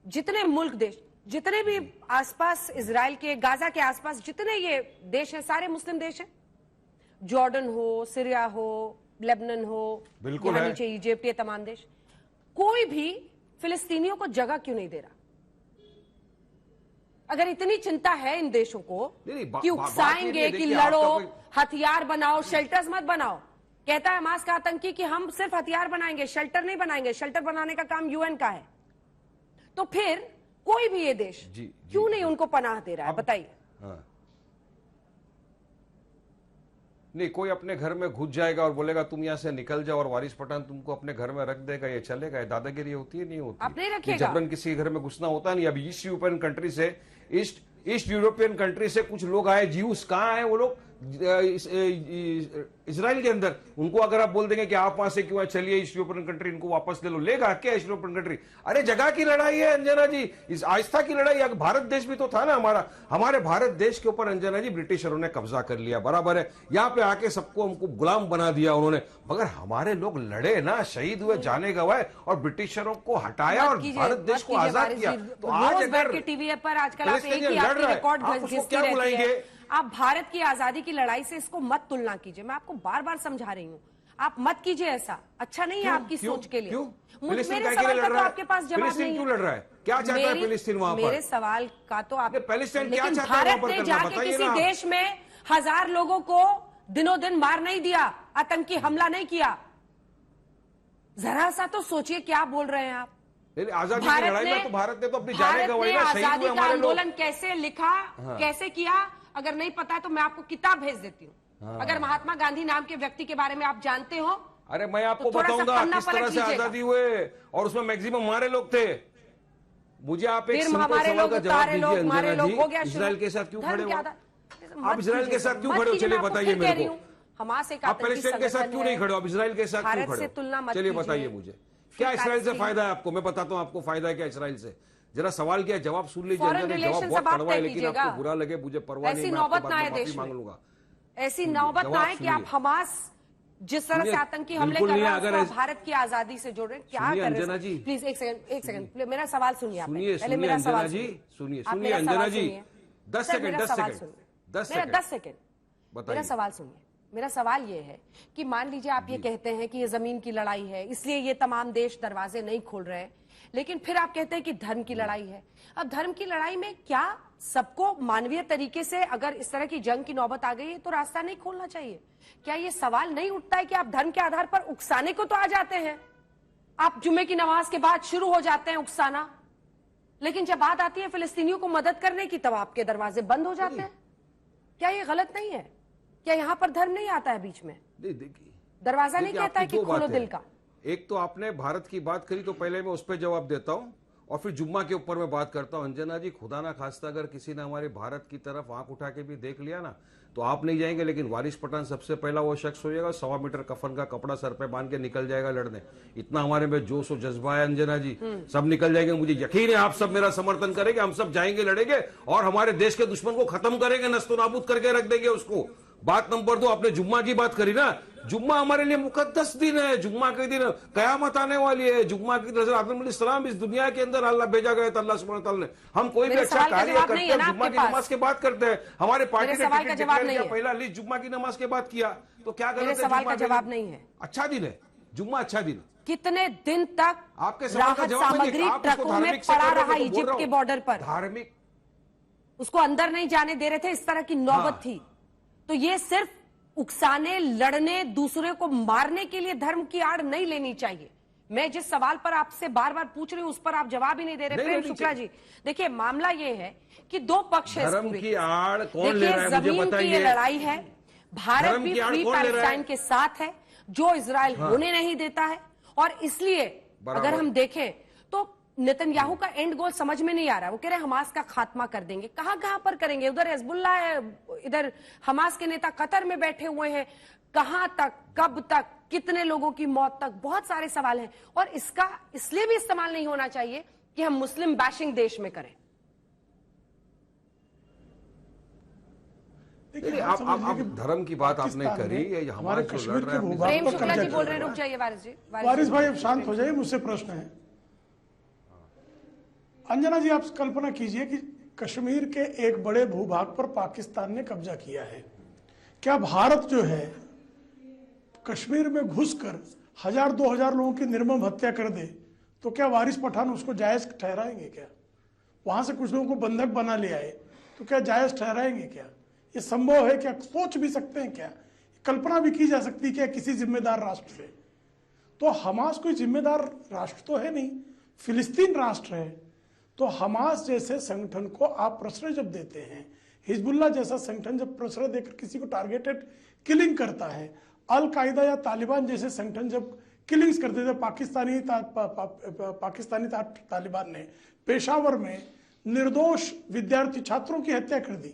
जितने मुल्क देश, जितने भी आसपास इजराइल के, गाजा के आसपास जितने ये देश हैं, सारे मुस्लिम देश हैं। जॉर्डन हो, सीरिया हो, लेबनान हो, बिल्कुल यहाँ है। नीचे इजिप्ट, ये तमाम देश, कोई भी फिलिस्तीनियों को जगह क्यों नहीं दे रहा? अगर इतनी चिंता है इन देशों को कि उकसाएंगे कि लड़ो, हथियार बनाओ, शेल्टर्स मत बनाओ। कहता है हमास का आतंकी कि हम सिर्फ हथियार बनाएंगे, शेल्टर नहीं बनाएंगे, शेल्टर बनाने का काम यूएन का है। तो फिर कोई भी ये देश क्यों नहीं उनको पनाह दे रहा है? बताइए। हाँ। नहीं, कोई अपने घर में घुस जाएगा और बोलेगा तुम यहां से निकल जाओ और वारिस पठान तुमको अपने घर में रख देगा, ये चलेगा? ये दादागिरी होती है? नहीं होती। आप नहीं रखिएगा। जबरन किसी के घर में घुसना होता नहीं। अभी ईस्ट यूरोपियन कंट्री से, ईस्ट यूरोपियन कंट्री से कुछ लोग आए, ज्यूस कहाँ आए वो लोग? इजराइल के अंदर। उनको अगर आप बोल देंगे कि आप वहां से क्यों चलिए ईस्ट यूरोपियन कंट्री, इनको वापस ले लो, लेगा क्या ईस्ट यूरोपियन कंट्री? अरे जगह की लड़ाई है अंजना जी, इस आस्था की लड़ाई। अगर भारत देश भी तो था ना हमारा, हमारे भारत देश के ऊपर अंजना जी ब्रिटिशरों ने कब्जा कर लिया, बराबर है। यहाँ पे आके सबको हमको गुलाम बना दिया उन्होंने, मगर हमारे लोग लड़े ना, शहीद हुए, जाने गवाए और ब्रिटिशरों को हटाया और भारत देश को आजाद किया। तो आज अगर टीवी पर आजकल आप एक ही आपकी रिकॉर्ड घिसती रहती है। आप भारत की आजादी की लड़ाई से इसको मत तुलना कीजिए। मैं आपको बार बार समझा रही हूँ, आप मत कीजिए ऐसा, अच्छा नहीं है आपकी सोच के लिए। मेरे सवाल का तो आपके पास जवाब नहीं है। क्यों लड़ रहा है? क्या चाहता है फिलिस्तीन वहां पर? मेरे सवाल का तो आप, पैलेस्टाइन क्या लेकिन चाहता है वहां भारत पर ने करना? जाके किसी देश में 1000 लोगों को दिनों दिन मार नहीं दिया, आतंकी हमला नहीं किया। जरा सा तो सोचिए क्या बोल रहे हैं आप। आजादी की लड़ाई में तो भारत ने तो अपनी जानें गंवाई ना, शहीद हुए हमारे लोग। आंदोलन कैसे लिखा, कैसे किया, अगर नहीं पता तो मैं आपको किताब भेज देती हूँ। अगर महात्मा गांधी नाम के व्यक्ति के बारे में आप जानते हो, अरे मैं आपको बताऊंगा किस तरह से आजादी हुए, और उसमें मैक्सिमम हमारे लोग थे। मुझे आप एक सिंपल सवाल का जवाब दीजिए अंजना जी, इजराइल के साथ क्यों खड़े हो आप? इजराइल के साथ क्यों खड़े हो? चलिए बताइए मेरे को। आप पैलेस्टाइन के साथ क्यों नहीं खड़े हो? आप इजराइल के साथ क्यों खड़े हो? चलिए बताइए मुझे, क्या इजराइल से फायदा है आपको? मैं बताता हूँ आपको फायदा है क्या इजराइल से। जरा सवाल किया, जवाब सुन लीजिए। जवाब बहुत कड़वा है, लेकिन आपको बुरा लगे मुझे परवाह नहीं, मैं आपको बाद में माफी मांग लूंगा। ऐसी नौबत ना आए कि आप हमास जिस तरह से आतंकी हमले कर रहा है उसको भारत की आजादी से जोड़ रहे हैं। क्या कर रहे हैं? प्लीज एक सेकंड मेरा सवाल सुनिए आप। पहले मेरा सवाल सुनिए अंजना जी, 10 सेकंड मेरा सवाल सुनिए। मेरा सवाल ये है कि मान लीजिए आप ये कहते हैं कि ये जमीन की लड़ाई है, इसलिए ये तमाम देश दरवाजे नहीं खोल रहे हैं, लेकिन फिर आप कहते हैं कि धर्म की लड़ाई है। अब धर्म की लड़ाई में क्या सबको मानवीय तरीके से अगर इस तरह की जंग की नौबत आ गई है तो रास्ता नहीं खोलना चाहिए? क्या ये सवाल नहीं उठता है कि आप धर्म के आधार पर उकसाने को तो आ जाते हैं, आप जुम्मे की नमाज के बाद शुरू हो जाते हैं उकसाना, लेकिन जब बात आती है फिलिस्तीनियों को मदद करने की तब आपके दरवाजे बंद हो जाते हैं। क्या ये गलत नहीं है? क्या यहां पर धर्म नहीं आता है बीच में? देखिए, दरवाजा नहीं कहता है कि खोलो दिल का। एक तो आपने भारत की बात करी, तो पहले मैं उस पर जवाब देता हूं और फिर जुम्मा के ऊपर मैं बात करता हूं। अंजना जी, खुदा ना खास्ता अगर किसी ने हमारे भारत की तरफ आंख उठा के भी देख लिया ना, तो आप नहीं जाएंगे, लेकिन वारिस पठान सबसे पहला वो शख्स हो जाएगा, 1.25 मीटर कफन का कपड़ा सर पे बांध के निकल जाएगा लड़ने। इतना हमारे में जोश और जज्बा है अंजना जी, सब निकल जाएंगे। मुझे यकीन है आप सब मेरा समर्थन करेंगे, हम सब जाएंगे, लड़ेंगे और हमारे देश के दुश्मन को खत्म करेंगे, नस्तो नाबूद करके रख देंगे उसको। बात नंबर 2, आपने जुम्मा की बात करी ना, जुम्मा हमारे लिए मुकद्दस दिन है। जुम्मा के दिन कयामत आने वाली है। जुम्मा की तरह आदम इस दुनिया के अंदर अल्लाह भेजा गया था, अल्लाह सुब्हानहू तआला ने। हम कोई भी अच्छा कार्य करते हैं जुम्मा की नमाज के बाद करते हैं। हमारे पार्टी ने पहला लिस्ट जुम्मा की नमाज के बाद किया, तो क्या गलत है? सवाल का जवाब नहीं है। अच्छा दिन है जुम्मा, अच्छा दिन। कितने दिन तक आपके सवाल का जवाब सामग्री ट्रकों में पड़ा रहा इजिप्ट के बॉर्डर पर? धार्मिक, उसको अंदर नहीं जाने दे रहे थे, इस तरह की नौबत थी। तो ये सिर्फ उकसाने, लड़ने, दूसरे को मारने के लिए धर्म की आड़ नहीं लेनी चाहिए। मैं जिस सवाल पर आपसे बार बार पूछ रही हूं उस पर आप जवाब ही नहीं दे रहे। प्रेम शुक्ला जी, देखिए मामला ये है कि 2 पक्ष है। धर्म की आड़ कौन ले रहा है मुझे बताइए। जमीन की लड़ाई है, भारत भी फ्री पैलेस्टाइन के साथ है, जो इजराइल होने नहीं देता है। और इसलिए अगर हम देखें तो नेतन्याहू का एंड गोल समझ में नहीं आ रहा है। वो कह रहे हैं हमास का खात्मा कर देंगे। कहां कहां पर करेंगे? उधर हिजबुल्लाह है, इधर हमास के नेता कतर में बैठे हुए हैं। कहां तक, कब तक, कितने लोगों की मौत तक? बहुत सारे सवाल हैं। और इसका इसलिए भी इस्तेमाल नहीं होना चाहिए कि हम मुस्लिम बैशिंग देश में करें। आप धर्म की बात आपने करी, हमारे कश्मीर के प्रेम शुक्ला जी बोल रहे हैं, रुक जाइए वारिस जी। वारिस भाई अब शांत हो जाइए, मुझसे प्रश्न है। अंजना जी, आप कल्पना कीजिए कि कश्मीर के एक बड़े भूभाग पर पाकिस्तान ने कब्जा किया है। क्या भारत जो है कश्मीर में घुसकर 1000-2000 लोगों की निर्मम हत्या कर दे तो क्या वारिस पठान उसको जायज ठहराएंगे? क्या वहां से कुछ लोगों को बंधक बना ले आए तो क्या जायज ठहराएंगे? क्या ये संभव है? क्या सोच भी सकते हैं? क्या कल्पना भी की जा सकती है क्या किसी जिम्मेदार राष्ट्र से? तो हमास कोई जिम्मेदार राष्ट्र तो है नहीं, फिलिस्तीन राष्ट्र है। तो हमास जैसे संगठन को आप प्रश्रय जब देते हैं, हिजबुल्लाह जैसा संगठन जब प्रश्रय देकर किसी को टारगेटेड किलिंग करता है, अल कायदा या तालिबान जैसे संगठन जब किलिंग्स करते थे, पाकिस्तानी तालिबान ने पेशावर में निर्दोष विद्यार्थी छात्रों की हत्या कर दी।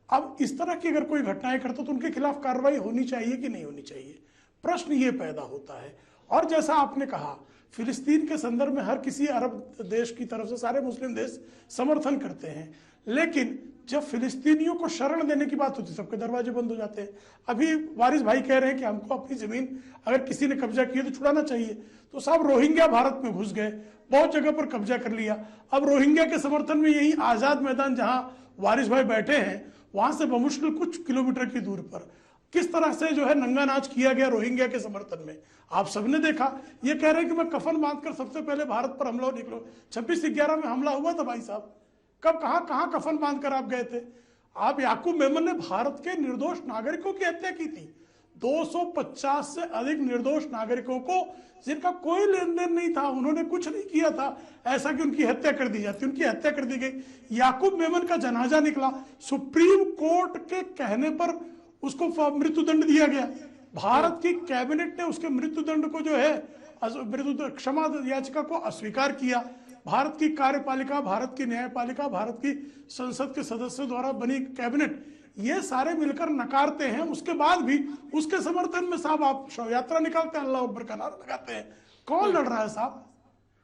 अब इस तरह की अगर कोई घटनाएं करता तो उनके खिलाफ कार्रवाई होनी चाहिए कि नहीं होनी चाहिए? प्रश्न ये पैदा होता है। और जैसा आपने कहा, फिलिस्तीन के संदर्भ में हर किसी अरब देश की तरफ से सारे मुस्लिम देश समर्थन करते हैं, लेकिन जब फिलिस्तीनियों को शरण देने की बात होती है सबके दरवाजे बंद हो जाते हैं। अभी वारिस भाई कह रहे हैं कि हमको अपनी जमीन अगर किसी ने कब्जा की है तो छुड़ाना चाहिए, तो सब रोहिंग्या भारत में घुस गए, बहुत जगह पर कब्जा कर लिया। अब रोहिंग्या के समर्थन में यही आजाद मैदान जहां वारिस भाई बैठे हैं, वहां से बमुश्किल कुछ किलोमीटर की दूर पर किस तरह से जो है नंगा नाच किया गया रोहिंग्या के समर्थन में, आप सबने देखा। ये कह रहे हैं कि मैं कफन बांधकर सबसे पहले भारत पर हमला निकलो। 26/11 में हमला हुआ था भाई साहब, कब कहां कफन बांधकर आप गए थे? आप याकूब मेमन ने भारत के निर्दोष नागरिकों की हत्या की थी, 250 से अधिक निर्दोष नागरिकों को जिनका कोई लेन देन नहीं था, उन्होंने कुछ नहीं किया था ऐसा कि उनकी हत्या कर दी जाती, उनकी हत्या कर दी गई। याकूब मेमन का जनाजा निकला, सुप्रीम कोर्ट के कहने पर उसको मृत्युदंड दिया गया। भारत की कैबिनेट ने उसके मृत्युदंड को जो है क्षमा याचिका को अस्वीकार किया। भारत की कार्यपालिका, भारत की न्यायपालिका, भारत की संसद के सदस्यों द्वारा बनी कैबिनेट, ये सारे मिलकर नकारते हैं। उसके बाद भी उसके समर्थन में साहब आप शव यात्रा निकालते हैं, अल्लाह अकबर का नारा लगाते हैं। कौन लड़ रहा है साहब?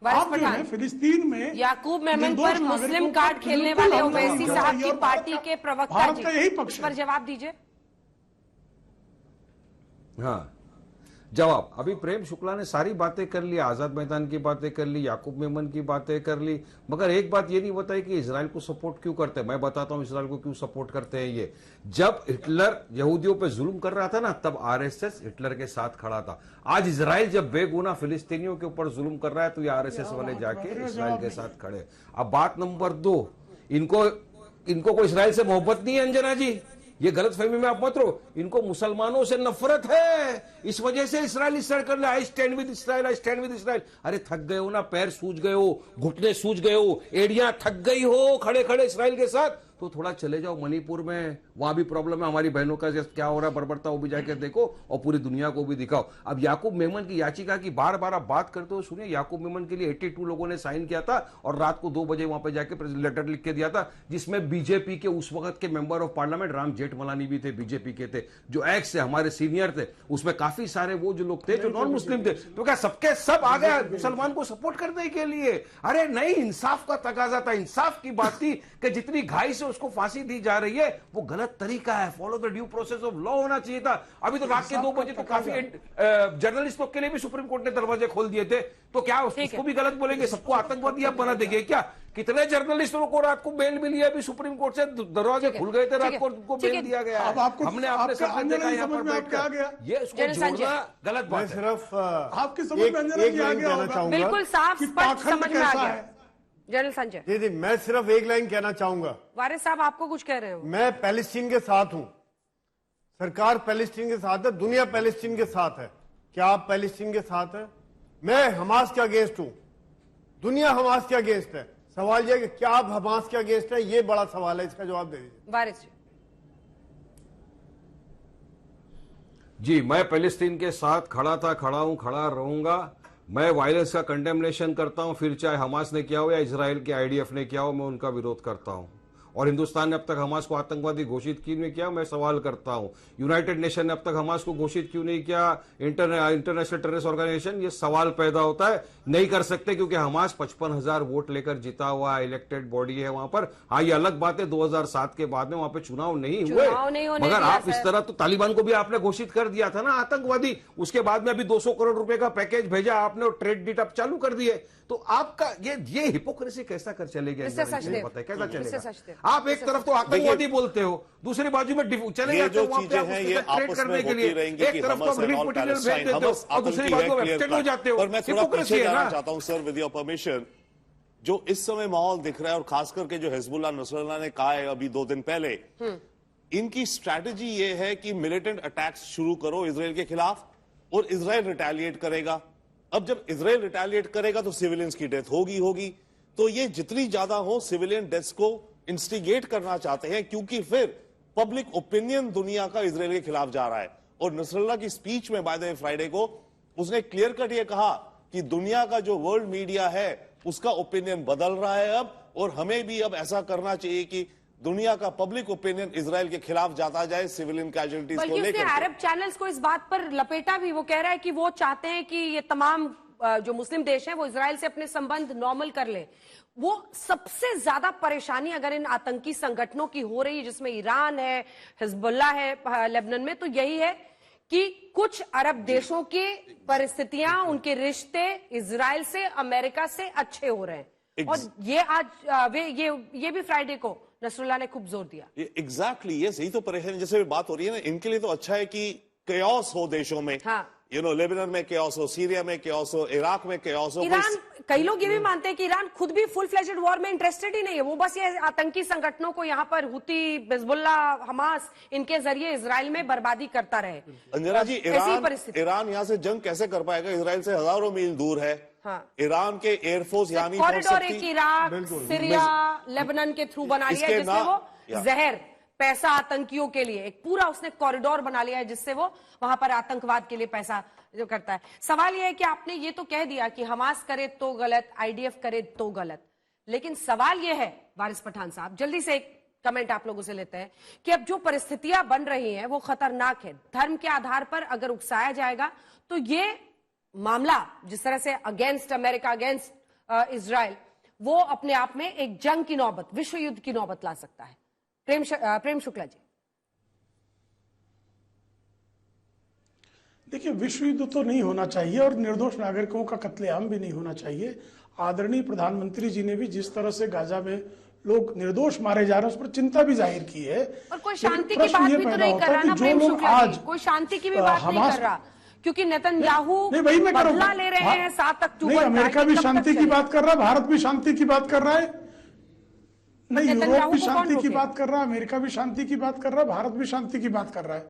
आप जो है फिलिस्तीन में याकूब मेमन पर मुस्लिम कार्ड खेलने वाले ओवैसी साहब की पार्टी के प्रवक्ता भारत का यही पक्ष पर जवाब दीजिए। हाँ, जवाब। अभी प्रेम शुक्ला ने सारी बातें कर ली, आजाद मैदान की बातें कर ली, याकूब मेमन की बातें कर ली, मगर एक बात ये नहीं बताई कि इजराइल को सपोर्ट क्यों करते हैं। मैं बताता हूं इजराइल को क्यों सपोर्ट करते हैं। ये जब हिटलर यहूदियों पे जुल्म कर रहा था ना, तब आरएसएस हिटलर के साथ खड़ा था। आज इजराइल जब बेगुनाह फिलिस्तीनियों के ऊपर जुल्म कर रहा है तो ये आरएसएस वाले जाके इजराइल के साथ खड़े। अब बात नंबर 2, इनको कोई इजराइल से मोहब्बत नहीं है अंजना जी, ये गलत फहमी में आप मत रहो। इनको मुसलमानों से नफरत है, इस वजह से इस्राइल इस तरह कर ले, I stand with Israel, I stand with Israel. अरे थक गए हो ना, पैर सूज गए हो, घुटने सूज गए हो, एड़ियां थक गई हो खड़े खड़े इस्राइल के साथ, तो थोड़ा चले जाओ मणिपुर में, वहां भी प्रॉब्लम है हमारी बहनों का, क्या हो रहा है बर्बरता, वो भी जाके देखो और पूरी दुनिया को भी दिखाओ। अब याकूब मेमन की याचिका की बार बार आप बात करते हो, सुनिए, याकूब मेमन के लिए 82 लोगों ने साइन किया था और रात को 2 बजे वहां पे जाके लेटर लिख के दिया था, जिसमें बीजेपी के उस वक्त के member of parliament Ram Jethmalani भी थे, बीजेपी के थे, जो एक्स से हमारे सीनियर थे। उसमें काफी सारे वो जो लोग थे जो नॉन मुस्लिम थे, तो क्या सबके सब आ गए मुसलमान को सपोर्ट करने के लिए? अरे नहीं, इंसाफ का तकाजा था, इंसाफ की बात थी कि जितनी घाई से उसको फांसी दी जा रही है वो गलत तरीका है, follow the due process of law होना चाहिए था। अभी तो रात के 2 बजे तो काफी जर्नलिस्टों के लिए भी सुप्रीम कोर्ट ने दरवाजे खोल दिए थे, तो क्या उसको भी गलत बोलेंगे? सबको आतंकवादी आप बना देंगे क्या? कितने जर्नलिस्टों को रात को बेल मिली है, अभी सुप्रीम कोर्ट से दरवाजे खुल गए थे, रात को उनको बेल दिया गया है। हमने अपने सामने देखा यहाँ पर बैठकर, ये उसको जोड़ना गलत बात है। सिर्फ आपकी समझ में कहना चाहूंगा, बिल्कुल साफ स्पष्ट समझ में आ गया। जनरल संजय जी, मैं सिर्फ एक लाइन कहना चाहूंगा। वारिस साहब आपको कुछ कह रहे हो? मैं पैलेस्टीन के साथ हूं, सरकार पैलेस्टीन के साथ है, दुनिया पैलेस्टीन के साथ है। क्या आप पैलेस्टीन के साथ है? मैं हमास के अगेंस्ट हूं, दुनिया हमास के अगेंस्ट है। सवाल यह कि क्या आप हमास के अगेंस्ट है? ये बड़ा सवाल है, इसका जवाब दे दीजिए। वारिस जी, मैं पैलेस्टीन के साथ खड़ा था, खड़ा हूं, खड़ा रहूंगा। मैं वायलेंस का कंडेमनेशन करता हूं, फिर चाहे हमास ने किया हो या इजराइल के आईडीएफ ने किया हो, मैं उनका विरोध करता हूं। और हिंदुस्तान ने अब तक हमास को आतंकवादी घोषित क्यों नहीं किया, मैं सवाल करता हूं। यूनाइटेड नेशन ने अब तक हमास को घोषित क्यों नहीं किया, इंटरनेशनल टेररिस्ट ऑर्गेनाइजेशन, ये सवाल पैदा होता है। नहीं कर सकते क्योंकि हमास 55,000 वोट लेकर जीता हुआ इलेक्टेड बॉडी है वहां पर। हाँ, ये अलग बात है 2007 के बाद में वहां पे चुनाव नहीं हुए, मगर आप इस तरह तो तालिबान को भी आपने घोषित कर दिया था ना आतंकवादी। उसके बाद में अभी 200 करोड़ रुपए का पैकेज भेजा आपने और ट्रेड डील आप चालू कर दिए। तो आपका ये हिपोक्रेसी कैसा कर चलेगा, कैसा चलेगा? आप एक तरफ तो आतंकवादी बोलते हो, दूसरी बाजू में चले जाते हो वहां पे ट्रेड करने के लिए, एक तरफ तो रिलीफ मटेरियल भेज देते हो और दूसरी बाजू में एक्सटेंड हो जाते हो। पर मैं थोड़ा पीछे जाना चाहता हूं सर, विद योर परमिशन। जो इस समय माहौल दिख रहा है और खास करके जो हिजबुल्लाह नसरुल्लाह ने कहा है अभी 2 दिन पहले, इनकी स्ट्रैटेजी ये है कि मिलिटेंट अटैक्स शुरू करो इजराइल के खिलाफ और इजराइल रिटेलिएट करेगा। अब जब इजराइल रिटेलिएट करेगा तो सिविलियंस की डेथ होगी। तो ये जितनी ज्यादा हो सिविलियन डेथ्स को इंस्टिगेट करना चाहते हैं, क्योंकि फिर पब्लिक ओपिनियन दुनिया का इजराइल के खिलाफ जा रहा है। और नसरुल्लाह की स्पीच में बाय द वे फ्राइडे को उसने क्लियर कट ये कहा कि दुनिया का जो वर्ल्ड मीडिया है उसका ओपिनियन बदल रहा है अब, और हमें भी अब ऐसा करना चाहिए कि दुनिया का पब्लिक ओपिनियन इजराइल के खिलाफ जाता जाए सिविलियन कैजुअलिटीज को लेकर। अरब चैनल्स को इस बात पर लपेटा भी, वो कह रहा है कि वो चाहते हैं कि ये तमाम जो मुस्लिम देश हैं वो इजराइल से अपने संबंध नॉर्मल कर ले। वो सबसे ज्यादा परेशानी अगर इन आतंकी संगठनों की हो रही है, जिसमें ईरान है, हिजबुल्लाह है लेबनान में, तो यही है कि कुछ अरब देशों की परिस्थितियां, उनके रिश्ते इजराइल से, अमेरिका से अच्छे हो रहे हैं। और ये आज ये भी फ्राइडे को नसरुल्लाह ने खूब जोर दिया। एग्जैक्टली, ये सही तो परेशानी जैसे बात हो रही है ना, इनके लिए तो अच्छा है कि केओस हो देशों में। हाँ। लेबनान में केओस हो, सीरिया में केओस हो, इराक में केओस हो। ईरान, कई लोग ये भी मानते हैं कि ईरान खुद भी फुल फ्लेजेड वॉर में इंटरेस्टेड ही नहीं है, वो बस ये आतंकी संगठनों को यहाँ पर हुती, हिजबुल्लाह, हमास, इनके जरिए इजराइल में बर्बादी करता रहे। अंजना जी, ईरान यहाँ से जंग कैसे कर पाएगा? इजराइल से हजारों मील दूर है। हाँ। ईरान के एयरफोर्स यहाँ नहीं पहुंच सकती। इराक, सीरिया, लेबनान के थ्रू बना लिया है, जिससे वो जहर पैसा आतंकियों के लिए एक पूरा उसने कॉरिडोर बना लिया है, जिससे वो वहां पर आतंकवाद के लिए पैसा जो करता है। सवाल यह है कि आपने ये तो कह दिया कि हमास करे तो गलत, आईडीएफ करे तो गलत, लेकिन सवाल यह है वारिस पठान साहब, जल्दी से एक कमेंट आप लोगों से लेते हैं कि अब जो परिस्थितियां बन रही हैं वो खतरनाक है। धर्म के आधार पर अगर उकसाया जाएगा तो ये मामला जिस तरह से अगेंस्ट अमेरिका, अगेंस्ट इजराइल, वो अपने आप में एक जंग की नौबत, विश्व युद्ध की नौबत ला सकता है। प्रेम शुक्ला जी। देखिए, विश्व युद्ध तो नहीं होना चाहिए और निर्दोष नागरिकों का कत्लेआम भी नहीं होना चाहिए। आदरणीय प्रधानमंत्री जी ने भी जिस तरह से गाजा में लोग निर्दोष मारे जा रहे हैं उस पर चिंता भी जाहिर की है। और कोई शांति की बात भी तो नहीं कर रहा ना प्रेम शुक्ला जी, कोई शांति की भी बात नहीं कर रहा, क्योंकि नेतन्याहू बदला ले रहे हैं 7 अक्टूबर। अमेरिका भी शांति की बात कर रहा है, भारत भी शांति की बात कर रहा है, नहीं यूरोप भी शांति की बात कर रहा है, अमेरिका भी शांति की बात कर रहा है, भारत भी शांति की बात कर रहा है।